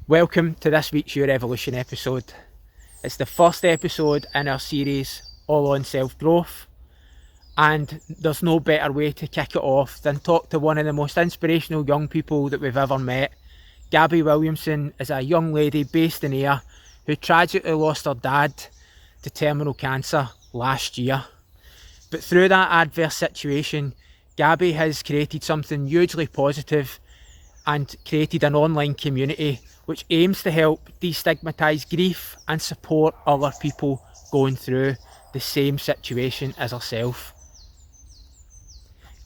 Welcome to this week's YouRevolution episode. It's the first episode in our series all on self-growth, and there's no better way to kick it off than talk to one of the most inspirational young people that we've ever met. Gaby Williamson is a young lady based in Ayr who tragically lost her dad to terminal cancer last year. But through that adverse situation, Gaby has created something hugely positive and created an online community which aims to help destigmatise grief and support other people going through the same situation as herself.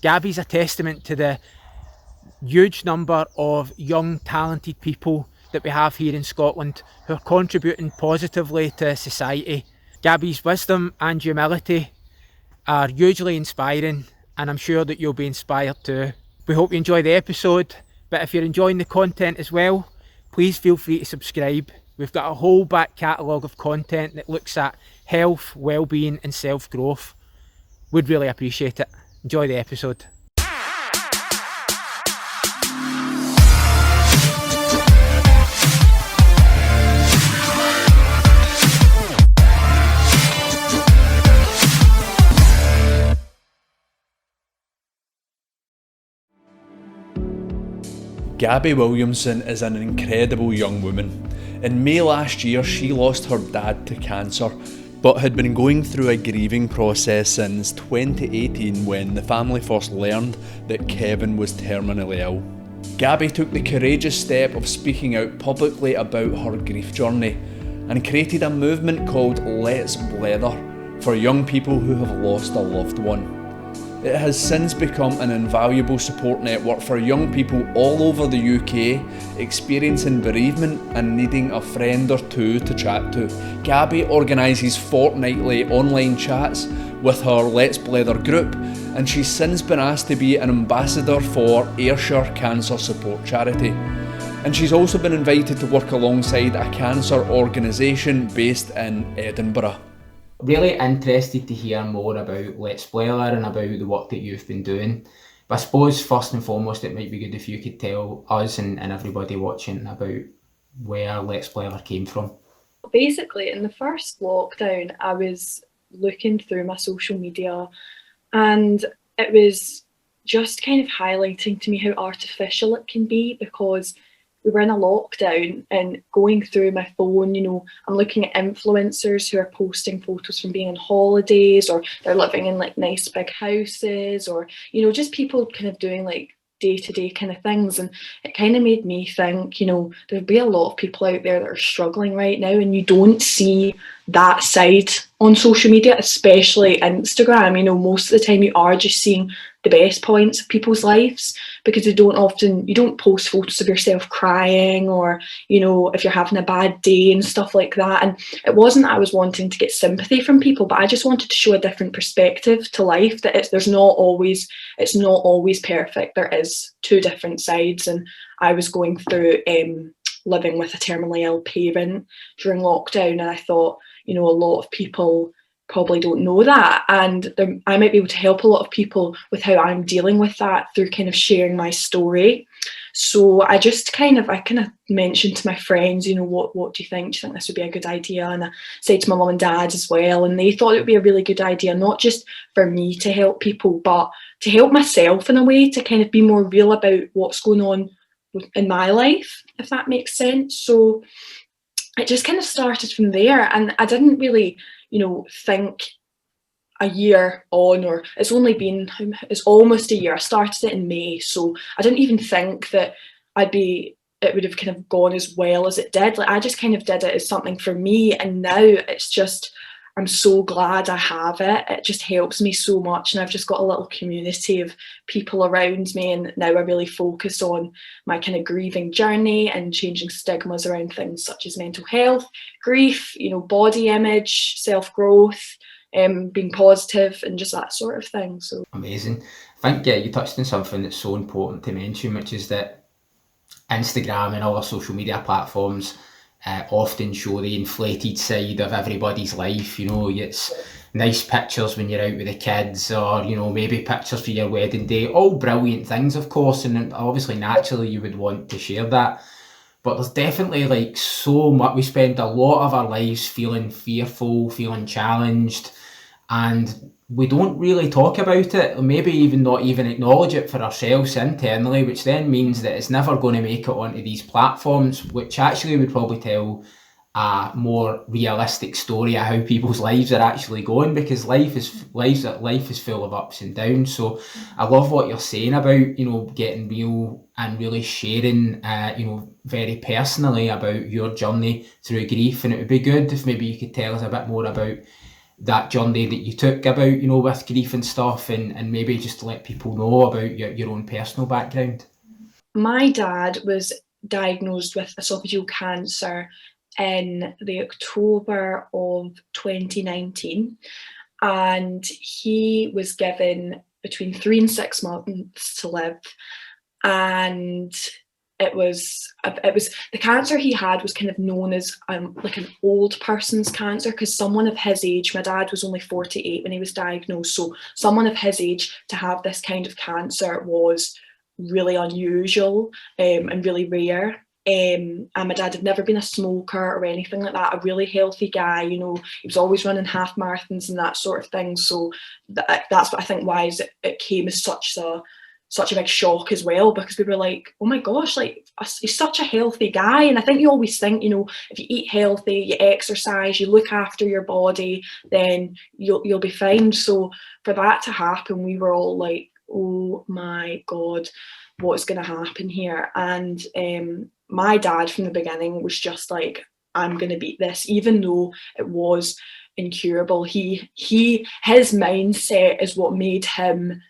Gaby's a testament to the huge number of young talented people that we have here in Scotland who are contributing positively to society. Gaby's wisdom and humility are hugely inspiring, and I'm sure that you'll be inspired too. We hope you enjoy the episode, but if you're enjoying the content as well, please feel free to subscribe. We've got a whole back catalogue of content that looks at health, well-being and self-growth. We'd really appreciate it. Enjoy the episode. Gaby Williamson is an incredible young woman. In May last year, she lost her dad to cancer, but had been going through a grieving process since 2018 when the family first learned that Kevin was terminally ill. Gaby took the courageous step of speaking out publicly about her grief journey and created a movement called Let's Blether for young people who have lost a loved one. It has since become an invaluable support network for young people all over the UK experiencing bereavement and needing a friend or two to chat to. Gaby organises fortnightly online chats with her Let's Blether group, and she's since been asked to be an ambassador for Ayrshire Cancer Support Charity. And she's also been invited to work alongside a cancer organisation based in Edinburgh. Really interested to hear more about Let's Blether and about the work that you've been doing. But I suppose first and foremost it might be good if you could tell us and everybody watching about where Let's Blether came from. Basically, in the first lockdown, I was looking through my social media and it was just kind of highlighting to me how artificial it can be, because we were in a lockdown and going through my phone, I'm looking at influencers who are posting photos from being on holidays, or they're living in like nice big houses, or, just people kind of doing like day-to-day kind of things. And it kind of made me think, there'd be a lot of people out there that are struggling right now, and you don't see that side on social media, especially Instagram. Most of the time you are just seeing the best points of people's lives, because you don't post photos of yourself crying, or if you're having a bad day and stuff like that. And it wasn't that I was wanting to get sympathy from people, but I just wanted to show a different perspective to life, that it's not always perfect. There is two different sides. And I was going through living with a terminally ill parent during lockdown, and I thought, a lot of people probably don't know that, and I might be able to help a lot of people with how I'm dealing with that through kind of sharing my story. So I kind of mentioned to my friends, what do you think? Do you think this would be a good idea? And I said to my mum and dad as well, and they thought it would be a really good idea, not just for me to help people, but to help myself in a way, to kind of be more real about what's going on in my life, if that makes sense. So it just kind of started from there, and I didn't really think a year on, or it's almost a year. I started it in May, so I didn't even think that it would have kind of gone as well as it did. Like, I just kind of did it as something for me, and now it's just, I'm so glad I have it. It just helps me so much, and I've just got a little community of people around me, and now I really focus on my kind of grieving journey and changing stigmas around things such as mental health, grief, body image, self-growth, being positive, and just that sort of thing. So amazing. I think you touched on something that's so important to mention, which is that Instagram and other social media platforms often show the inflated side of everybody's life. It's nice pictures when you're out with the kids, or maybe pictures for your wedding day, all brilliant things, of course, and obviously naturally you would want to share that. but there's definitely like so much, we spend a lot of our lives feeling fearful, feeling challenged, and we don't really talk about it, or maybe even not even acknowledge it for ourselves internally, which then means that it's never going to make it onto these platforms, which actually would probably tell a more realistic story of how people's lives are actually going, because life is full of ups and downs. So I love what you're saying about, you know, getting real and really sharing, you know, very personally about your journey through grief. And it would be good if maybe you could tell us a bit more about that journey that you took about, you know, with grief and stuff, and maybe just to let people know about your own personal background. My dad was diagnosed with esophageal cancer in the October of 2019, and he was given between 3 and 6 months to live. And it was the cancer he had was kind of known as like an old person's cancer, because someone of his age, my dad was only 48 when he was diagnosed, so someone of his age to have this kind of cancer was really unusual and really rare. And my dad had never been a smoker or anything like that, a really healthy guy, you know, he was always running half marathons and that sort of thing. So that's what I think why it came as such a big shock as well, because we were like, oh my gosh, like he's such a healthy guy. And I think you always think, you know, if you eat healthy, you exercise, you look after your body, then you'll be fine. So for that to happen, we were all like, oh my God, what's going to happen here? And my dad from the beginning was just like, I'm going to beat this, even though it was incurable. His mindset is what made him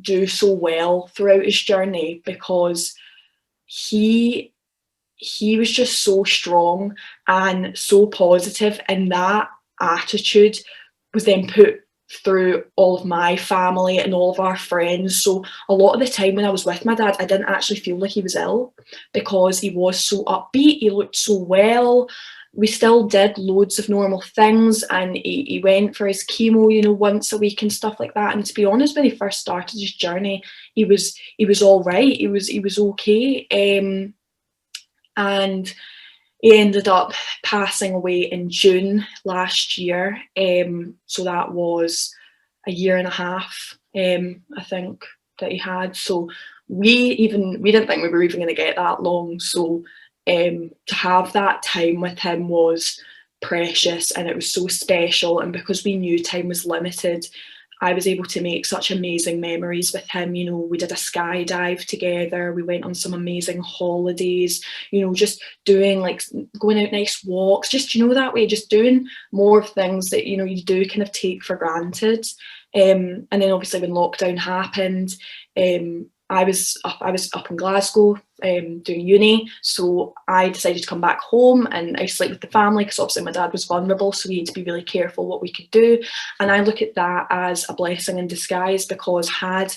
do so well throughout his journey, because he was just so strong and so positive, and that attitude was then put through all of my family and all of our friends. So a lot of the time when I was with my dad, I didn't actually feel like he was ill, because he was so upbeat, he looked so well. We still did loads of normal things, and he went for his chemo, you know, once a week and stuff like that. And to be honest, when he first started his journey, he was all right. He was okay. And he ended up passing away in June last year. So that was a year and a half, I think, that he had. So we didn't think we were even going to get that long. So to have that time with him was precious, and it was so special. And because we knew time was limited, I was able to make such amazing memories with him. You know, we did a skydive together, we went on some amazing holidays, you know, just doing like going out nice walks, just, you know, that way, just doing more things that, you know, you do kind of take for granted. And then obviously when lockdown happened, I was up in Glasgow doing uni, so I decided to come back home and isolate with the family, because obviously my dad was vulnerable, so we had to be really careful what we could do. And I look at that as a blessing in disguise, because had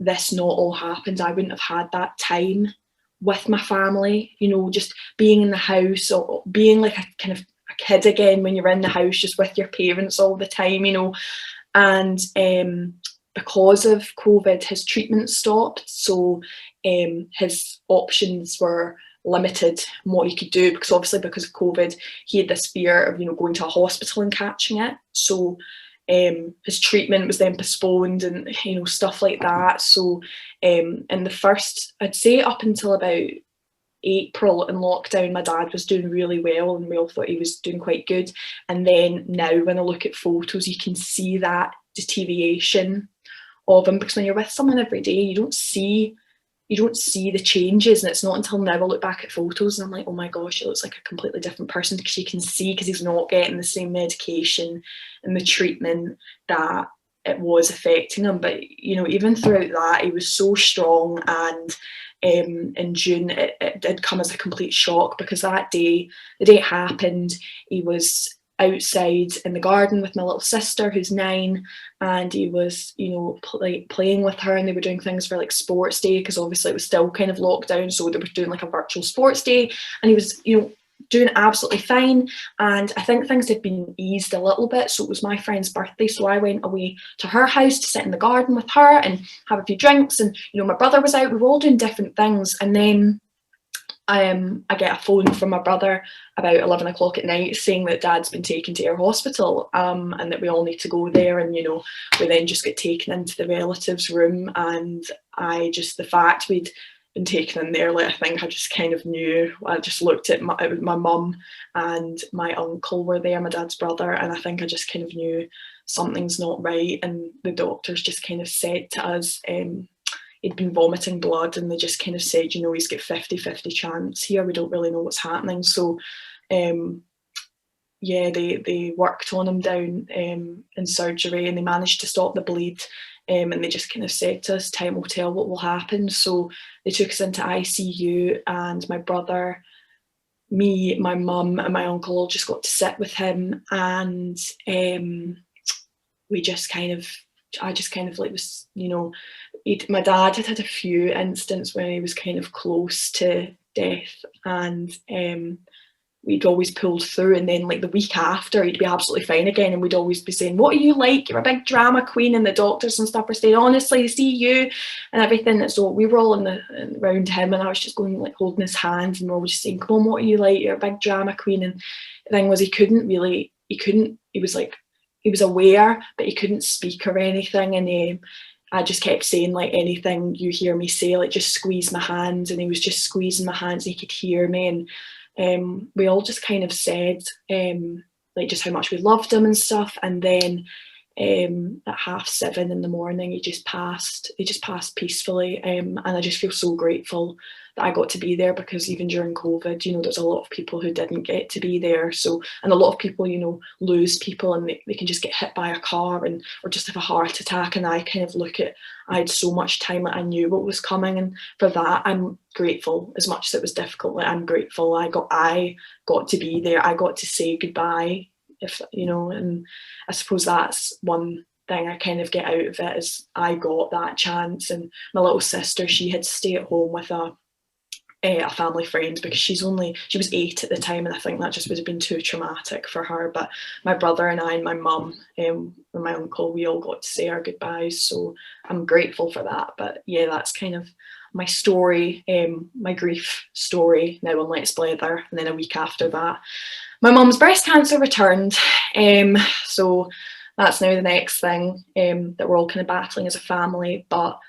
this not all happened, I wouldn't have had that time with my family, you know, just being in the house, or being like a kind of a kid again when you're in the house just with your parents all the time, you know. And because of COVID, his treatment stopped, so his options were limited in what he could do, because obviously because of COVID, he had this fear of, you know, going to a hospital and catching it. So his treatment was then postponed, and, you know, stuff like that. So in the first, I'd say up until about April in lockdown, my dad was doing really well, and we all thought he was doing quite good. And then now when I look at photos, you can see that deterioration of him, because when you're with someone every day, you don't see the changes. And it's not until now I look back at photos and I'm like, oh my gosh, he looks like a completely different person, because you can see, because he's not getting the same medication and the treatment that it was affecting him. But, you know, even throughout that, he was so strong. And in June it did come as a complete shock, because that day, the day it happened, he was outside in the garden with my little sister who's 9, and he was, you know, playing with her, and they were doing things for like sports day, because obviously it was still kind of locked down, so they were doing like a virtual sports day, and he was, you know, doing absolutely fine. And I think things had been eased a little bit, so it was my friend's birthday, so I went away to her house to sit in the garden with her and have a few drinks, and, you know, my brother was out, we were all doing different things. And then I get a phone from my brother about 11 o'clock at night saying that Dad's been taken to Ayr Hospital, and that we all need to go there. And, you know, we then just get taken into the relatives' room, and the fact we'd been taken in there, like, I think I just kind of knew. I just looked at my mum and my uncle were there, my dad's brother, and I think I just kind of knew something's not right. And the doctors just kind of said to us, he'd been vomiting blood, and they just kind of said, you know, he's got 50-50 chance here, we don't really know what's happening. So yeah, they worked on him down in surgery, and they managed to stop the bleed, and they just kind of said to us, time will tell what will happen. So they took us into ICU, and my brother, me, my mum and my uncle all just got to sit with him, and we just kind of, I just kind of like was, you know, my dad had a few instances when he was kind of close to death, and we'd always pulled through, and then like the week after he'd be absolutely fine again, and we'd always be saying, what are you like, you're a big drama queen, and the doctors and stuff were saying, honestly, they see you and everything. And so we were all around him, and I was just going like holding his hands, and we were all just saying, come on, what are you like, you're a big drama queen. And the thing was, he was like, he was aware, but he couldn't speak or anything. And I just kept saying, like, anything you hear me say, like, just squeeze my hands. And he was just squeezing my hands, and he could hear me. And we all just kind of said, like, just how much we loved him and stuff. And then at 7:30 in the morning, he just passed peacefully. And I just feel so grateful that I got to be there, because even during COVID, you know, there's a lot of people who didn't get to be there. So, and a lot of people, you know, lose people, and they can just get hit by a car or just have a heart attack. And I kind of look at, I had so much time that I knew what was coming, and for that I'm grateful. As much as it was difficult, like, I'm grateful I got to be there. I got to say goodbye, if you know. And I suppose that's one thing I kind of get out of it, is I got that chance. And my little sister, she had to stay at home with a family friend, because she was 8 at the time, and I think that just would have been too traumatic for her. But my brother and I and my mum and my uncle, we all got to say our goodbyes, so I'm grateful for that. But yeah, that's kind of my story, my grief story now on Let's Blether. And then a week after that, my mum's breast cancer returned, so that's now the next thing that we're all kind of battling as a family. But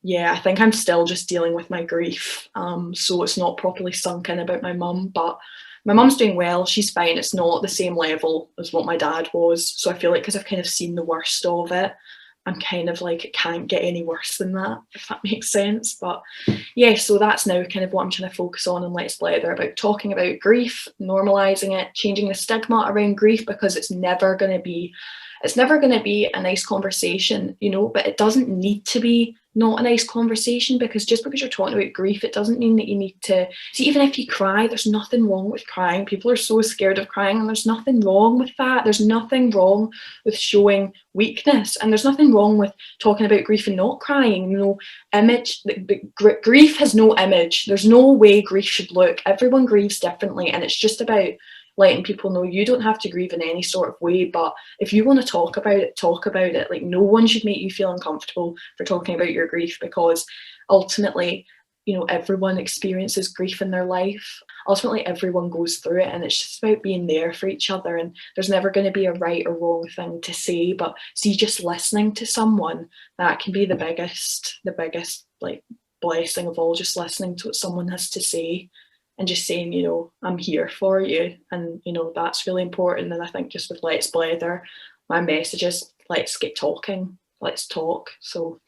yeah, I think I'm still just dealing with my grief, so it's not properly sunk in about my mum. But my mum's doing well, she's fine. It's not the same level as what my dad was, so I feel like, because I've kind of seen the worst of it, I'm kind of like, it can't get any worse than that, if that makes sense. But yeah, so that's now kind of what I'm trying to focus on in Let's Blether, about talking about grief, normalising it, changing the stigma around grief, because it's never going to be a nice conversation, you know. But it doesn't need to be not a nice conversation, because just because you're talking about grief, it doesn't mean that you need to see. Even if you cry, there's nothing wrong with crying. People are so scared of crying, and there's nothing wrong with that. There's nothing wrong with showing weakness, and there's nothing wrong with talking about grief and not crying. You know, grief has no image. There's no way grief should look. Everyone grieves differently, and it's just about letting people know you don't have to grieve in any sort of way. But if you want to talk about it, talk about it. Like, no one should make you feel uncomfortable for talking about your grief, because ultimately, you know, everyone experiences grief in their life. Ultimately, everyone goes through it, and it's just about being there for each other. And there's never going to be a right or wrong thing to say. But see, just listening to someone, that can be the biggest like blessing of all. Just listening to what someone has to say, and just saying, you know, I'm here for you. And, you know, that's really important. And I think just with Let's Blether, my message is, let's get talking, let's talk. So,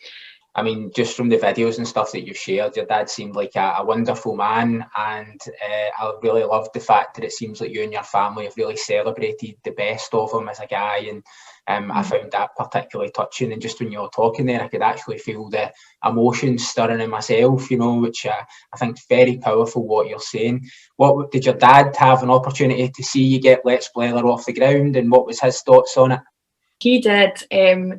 I mean, just from the videos and stuff that you've shared, your dad seemed like a wonderful man, and I really loved the fact that it seems like you and your family have really celebrated the best of him as a guy. And I found that particularly touching. And just when you were talking there, I could actually feel the emotions stirring in myself, you know, which I think is very powerful what you're saying. What did your dad have an opportunity to see you get Let's Blether off the ground, and what was his thoughts on it? He did.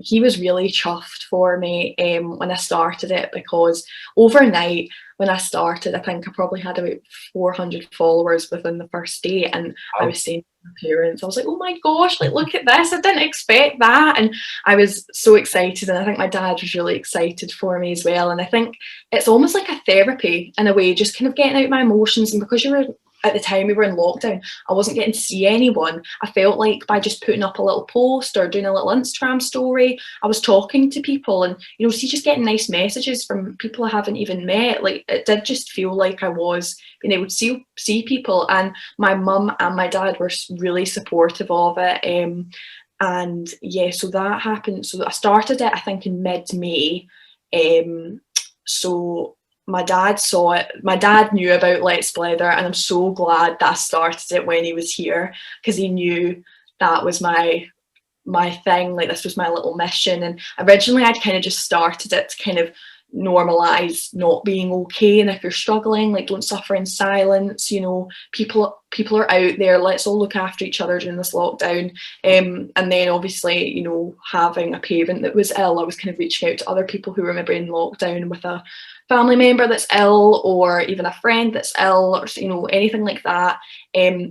He was really chuffed for me when I started it, because overnight when I started, I think I probably had about 400 followers within the first day. And I was saying, parents. I was like, oh my gosh, like look at this, I didn't expect that. And I was so excited, and I think my dad was really excited for me as well. And I think it's almost like a therapy in a way, just kind of getting out my emotions. And because you were, at the time we were in lockdown, I wasn't getting to see anyone. I felt like by just putting up a little post or doing a little Instagram story, I was talking to people, and you know, see, just getting nice messages from people I haven't even met. Like it did just feel like I was being able to see people. And my mum and my dad were really supportive of it. And yeah, so that happened. So I started it, I think, in mid-May. So my dad saw it. My dad knew about Let's Blether, and I'm so glad that I started it when he was here, because he knew that was my thing. Like this was my little mission. And originally I'd kind of just started it to kind of normalize not being okay, and if you're struggling, like don't suffer in silence. You know, people are out there, let's all look after each other during this lockdown. And then obviously, you know, having a parent that was ill, I was kind of reaching out to other people who were maybe in lockdown with a family member that's ill, or even a friend that's ill, or you know, anything like that.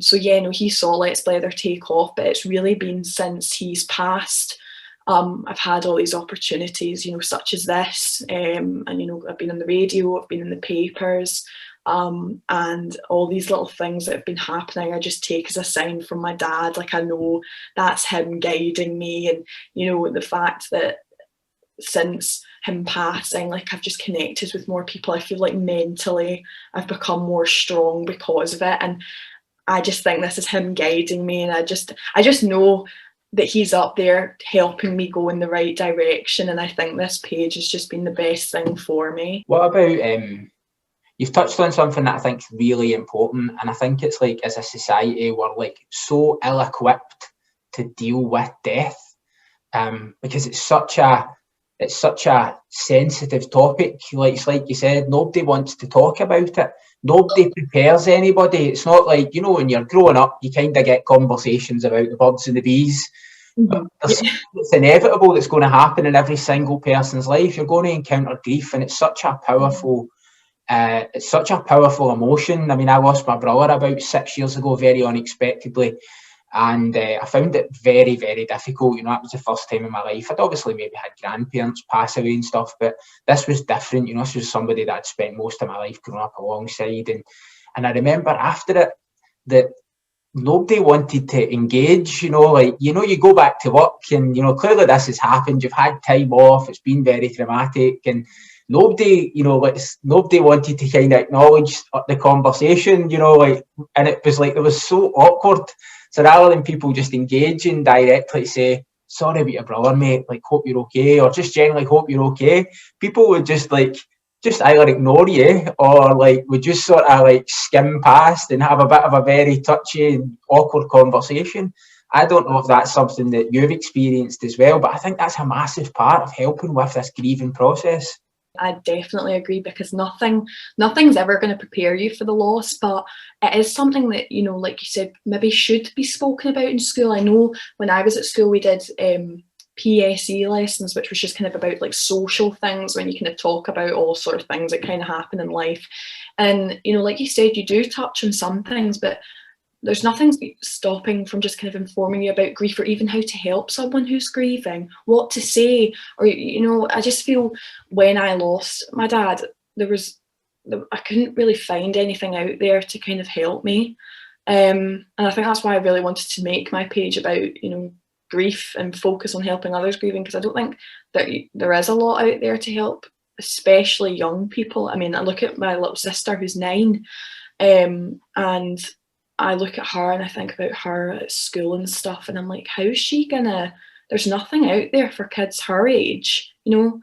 So yeah, no, he saw Let's Blether take off, but it's really been since he's passed. I've had all these opportunities, you know, such as this, and you know, I've been on the radio, I've been in the papers, and all these little things that have been happening I just take as a sign from my dad. Like I know that's him guiding me, and you know, the fact that since him passing, like I've just connected with more people. I feel like mentally I've become more strong because of it, and I just think this is him guiding me, and I just know that he's up there helping me go in the right direction. And I think this page has just been the best thing for me. What about you've touched on something that I think is really important, and I think it's like as a society we're like so ill-equipped to deal with death, because it's such a sensitive topic. Like it's like you said, nobody wants to talk about it. Nobody prepares anybody. It's not like, you know, when you're growing up, you kind of get conversations about the birds and the bees. But it's inevitable that's going to happen in every single person's life. You're going to encounter grief, and it's such a powerful emotion. I mean, I lost my brother about 6 years ago, very unexpectedly. And I found it very, very difficult. You know, that was the first time in my life. I'd obviously maybe had grandparents pass away and stuff, but this was different. You know, this was somebody that I'd spent most of my life growing up alongside. And I remember after it that nobody wanted to engage. You know, like, you know, you go back to work and, you know, clearly this has happened. You've had time off. It's been very traumatic. And nobody, you know, nobody wanted to kind of acknowledge the conversation, you know, like, and it was like, it was so awkward. So rather than people just engaging directly to say, sorry about your brother, mate, like, hope you're okay, or just generally hope you're okay, people would just either ignore you, or like would just sort of like skim past and have a bit of a very touchy and awkward conversation. I don't know if that's something that you've experienced as well, but I think that's a massive part of helping with this grieving process. I definitely agree, because nothing's ever going to prepare you for the loss, but it is something that, you know, like you said, maybe should be spoken about in school. I know when I was at school we did PSE lessons, which was just kind of about like social things, when you kind of talk about all sort of things that kind of happen in life. And, you know, like you said, you do touch on some things, but there's nothing stopping from just kind of informing you about grief, or even how to help someone who's grieving, what to say. Or, you know, I just feel when I lost my dad, I couldn't really find anything out there to kind of help me. And I think that's why I really wanted to make my page about, you know, grief and focus on helping others grieving, because I don't think that there is a lot out there to help, especially young people. I mean, I look at my little sister who's 9, and I look at her and I think about her at school and stuff, and I'm like, how's she gonna, there's nothing out there for kids her age, you know.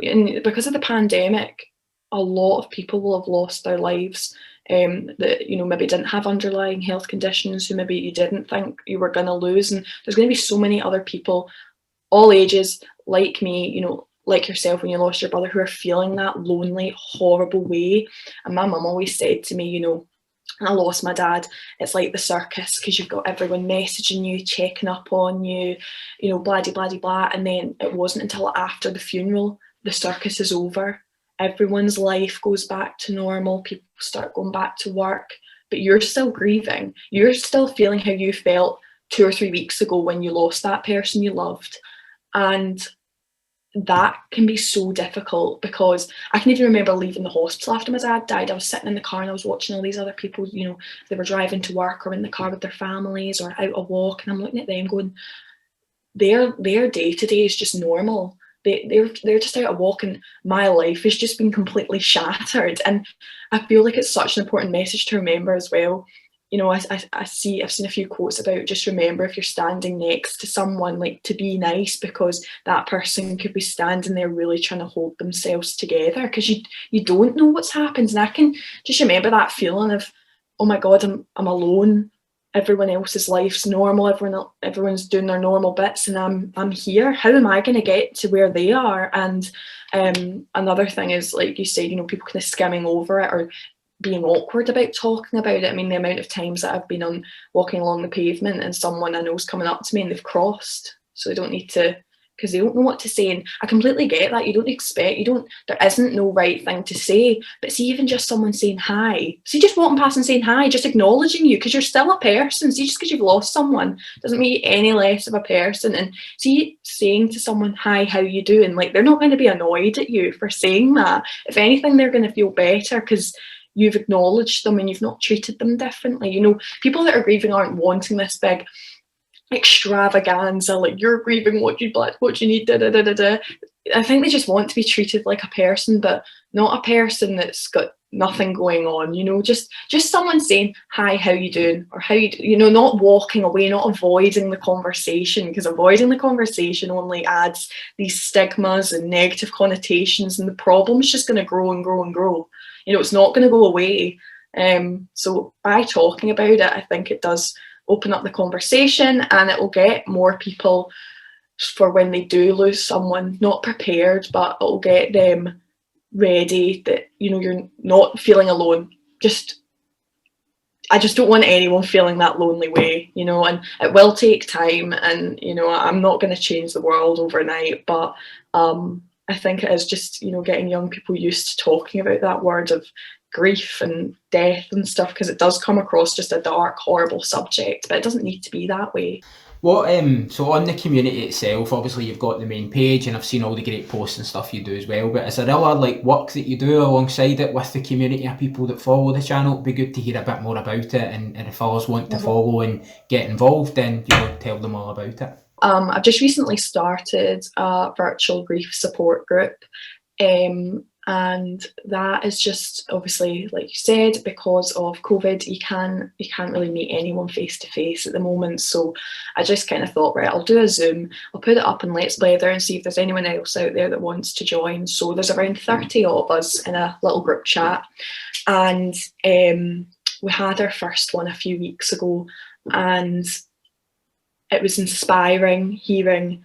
And because of the pandemic, a lot of people will have lost their lives, that, you know, maybe didn't have underlying health conditions, who maybe you didn't think you were going to lose. And there's going to be so many other people, all ages, like me, you know, like yourself when you lost your brother, who are feeling that lonely, horrible way. And my mum always said to me, you know, when I lost my dad, it's like the circus, because you've got everyone messaging you, checking up on you, you know, blah, blah, blah, blah. And then it wasn't until after the funeral, the circus is over. Everyone's life goes back to normal. People start going back to work. but you're still grieving. You're still feeling how you felt 2 or 3 weeks ago when you lost that person you loved. And that can be so difficult, because I can even remember leaving the hospital after my dad died. I was sitting in the car and I was watching all these other people, you know, they were driving to work or in the car with their families or out a walk, and I'm looking at them going, their day-to-day is just normal. They're just out a walk, and my life has just been completely shattered. And I feel like it's such an important message to remember as well. You know, I've seen a few quotes about just remember, if you're standing next to someone, like, to be nice, because that person could be standing there really trying to hold themselves together, because you don't know what's happened. And I can just remember that feeling of, oh my God, I'm alone. Everyone else's life's normal. Everyone's doing their normal bits, and I'm here. How am I going to get to where they are? And another thing is, like you said, you know, people kind of skimming over it or being awkward about talking about it. I mean, the amount of times that I've been walking along the pavement and someone I know is coming up to me and they've crossed, so they don't need to, because they don't know what to say. And I completely get that. There isn't no right thing to say. But see, even just someone saying hi, see, just walking past and saying hi, just acknowledging you, because you're still a person. See, just because you've lost someone doesn't make you any less of a person. And see, saying to someone, hi, how you doing? Like, they're not going to be annoyed at you for saying that. If anything, they're going to feel better, because you've acknowledged them and you've not treated them differently. You know, people that are grieving aren't wanting this big extravaganza, like, you're grieving, what you need, da da da da da. I think they just want to be treated like a person, but not a person that's got nothing going on. You know, just someone saying, hi, how you doing? Or how you know, not walking away, not avoiding the conversation, because avoiding the conversation only adds these stigmas and negative connotations, and the problem's just going to grow and grow and grow. You know, it's not going to go away. So by talking about it, I think it does open up the conversation, and it will get more people, for when they do lose someone, not prepared, but it will get them ready that, you know, you're not feeling alone. I just don't want anyone feeling that lonely way, you know, and it will take time, and, you know, I'm not going to change the world overnight, but I think it is just, you know, getting young people used to talking about that word of grief and death and stuff, because it does come across just a dark, horrible subject, but it doesn't need to be that way. What so on the community itself, obviously you've got the main page, and I've seen all the great posts and stuff you do as well, but is there other, like, work that you do alongside it with the community of people that follow the channel? It'd be good to hear a bit more about it, and if others want to follow and get involved, then, you know, tell them all about it. I've just recently started a virtual grief support group, and that is just, obviously, like you said, because of COVID, you can't really meet anyone face to face at the moment. So I just kind of thought, right, I'll do a Zoom, I'll put it up in Let's Blether and see if there's anyone else out there that wants to join. So there's around 30 of us in a little group chat, and we had our first one a few weeks ago, and it was inspiring hearing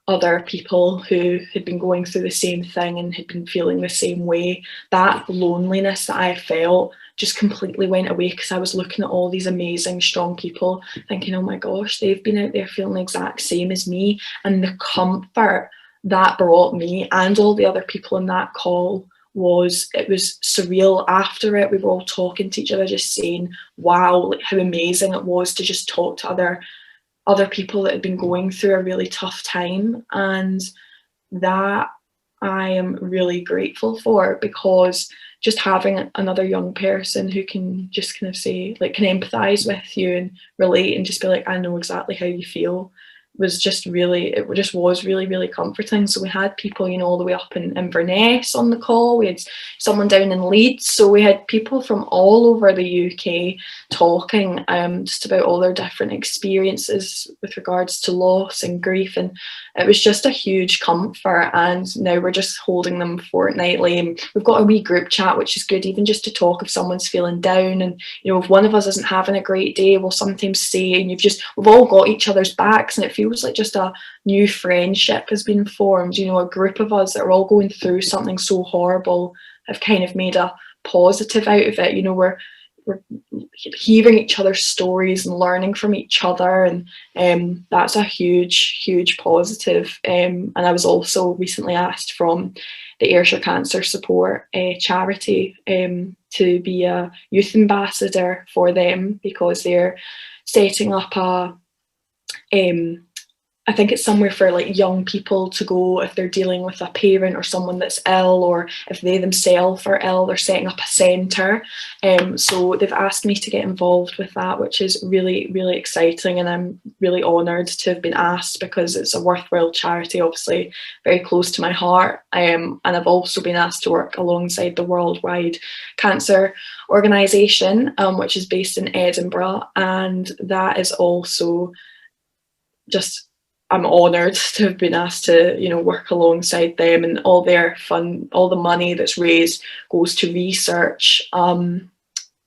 other people who had been going through the same thing and had been feeling the same way. That loneliness that I felt just completely went away, because I was looking at all these amazing, strong people thinking, oh my gosh, they've been out there feeling the exact same as me. And the comfort that brought me and all the other people in that call it was surreal. After it, we were all talking to each other, just saying, wow, like, how amazing it was to just talk to other people that had been going through a really tough time. And that I am really grateful for, because just having another young person who can just kind of say, like, can empathise with you and relate and just be like, I know exactly how you feel, was just really, it just was really, really comforting. So we had people, you know, all the way up in Inverness on the call. We had someone down in Leeds. So we had people from all over the UK talking just about all their different experiences with regards to loss and grief. And it was just a huge comfort. And now we're just holding them fortnightly. And we've got a wee group chat, which is good, even just to talk if someone's feeling down. And, you know, if one of us isn't having a great day, we'll sometimes say, and we've all got each other's backs, and it feels like just a new friendship has been formed. You know, a group of us that are all going through something so horrible have kind of made a positive out of it. You know, we're hearing each other's stories and learning from each other, and that's a huge positive. And I was also recently asked from the Ayrshire Cancer Support Charity to be a youth ambassador for them, because they're setting up I think it's somewhere for like young people to go if they're dealing with a parent or someone that's ill, or if they themselves are ill. They're setting up a centre. So they've asked me to get involved with that, which is really exciting, and I'm really honoured to have been asked, because it's a worthwhile charity, obviously very close to my heart. And I've also been asked to work alongside the Worldwide Cancer Organisation, which is based in Edinburgh, and that is also just, I'm honoured to have been asked to, work alongside them, and all their fund, all the money that's raised goes to research,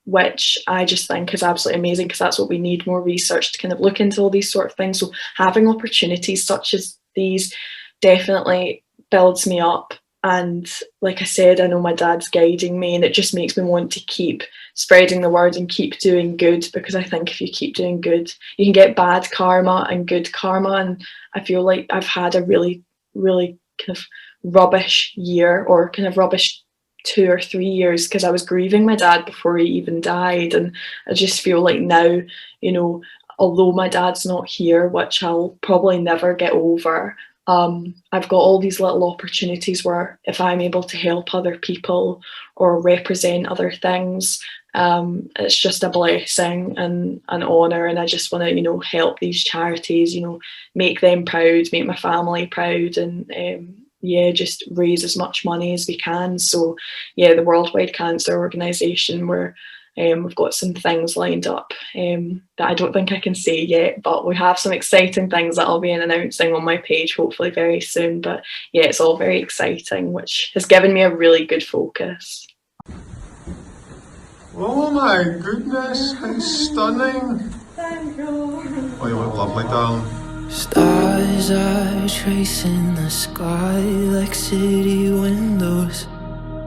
which I just think is absolutely amazing, because that's what we need, more research to kind of look into all these sort of things. So having opportunities such as these definitely builds me up. And like I said, I know my dad's guiding me, and it just makes me want to keep spreading the word and keep doing good, because I think if you keep doing good, you can get bad karma and good karma. And I feel like I've had a really kind of rubbish year, or kind of rubbish 2 or 3 years, because I was grieving my dad before he even died. And I just feel like now, although my dad's not here, which I'll probably never get over, I've got all these little opportunities where if I'm able to help other people or represent other things, it's just a blessing and an honour. And I just want to, help these charities, make them proud, make my family proud, and just raise as much money as we can. So yeah, the Worldwide Cancer Organisation, we've got some things lined up that I don't think I can say yet, but we have some exciting things that I'll be announcing on my page hopefully very soon. But yeah, it's all very exciting, which has given me a really good focus. Oh my goodness, how stunning! Thank you. Oh, you look lovely, darling. Stars are tracing the sky like city windows.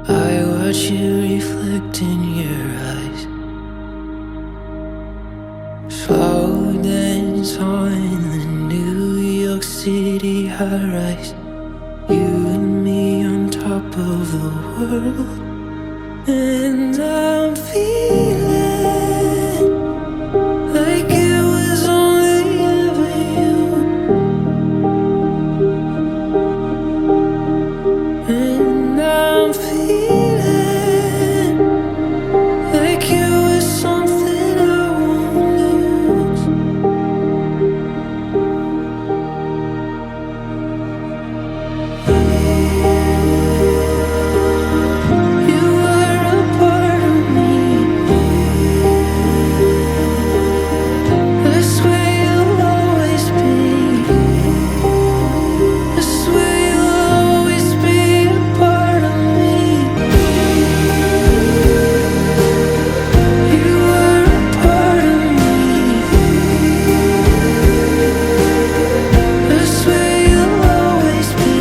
I watch you reflect in your eyes. Slow dance on the New York City high-rise. You and me on top of the world. And I'm feeling like it was only ever you. And I'm feeling like it was something I won't lose. You were a part of me. I swear you'll always be. I swear you'll always be a part of me. You were a part of me. I swear you'll always be.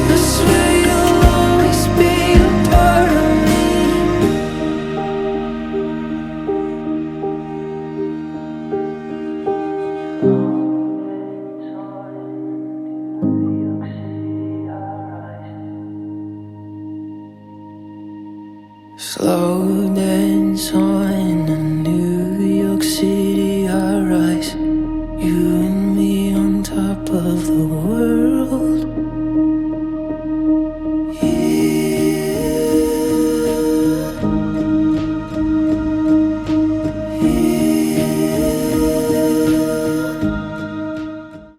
I swear you'll always be a part of me. Slow dance on a New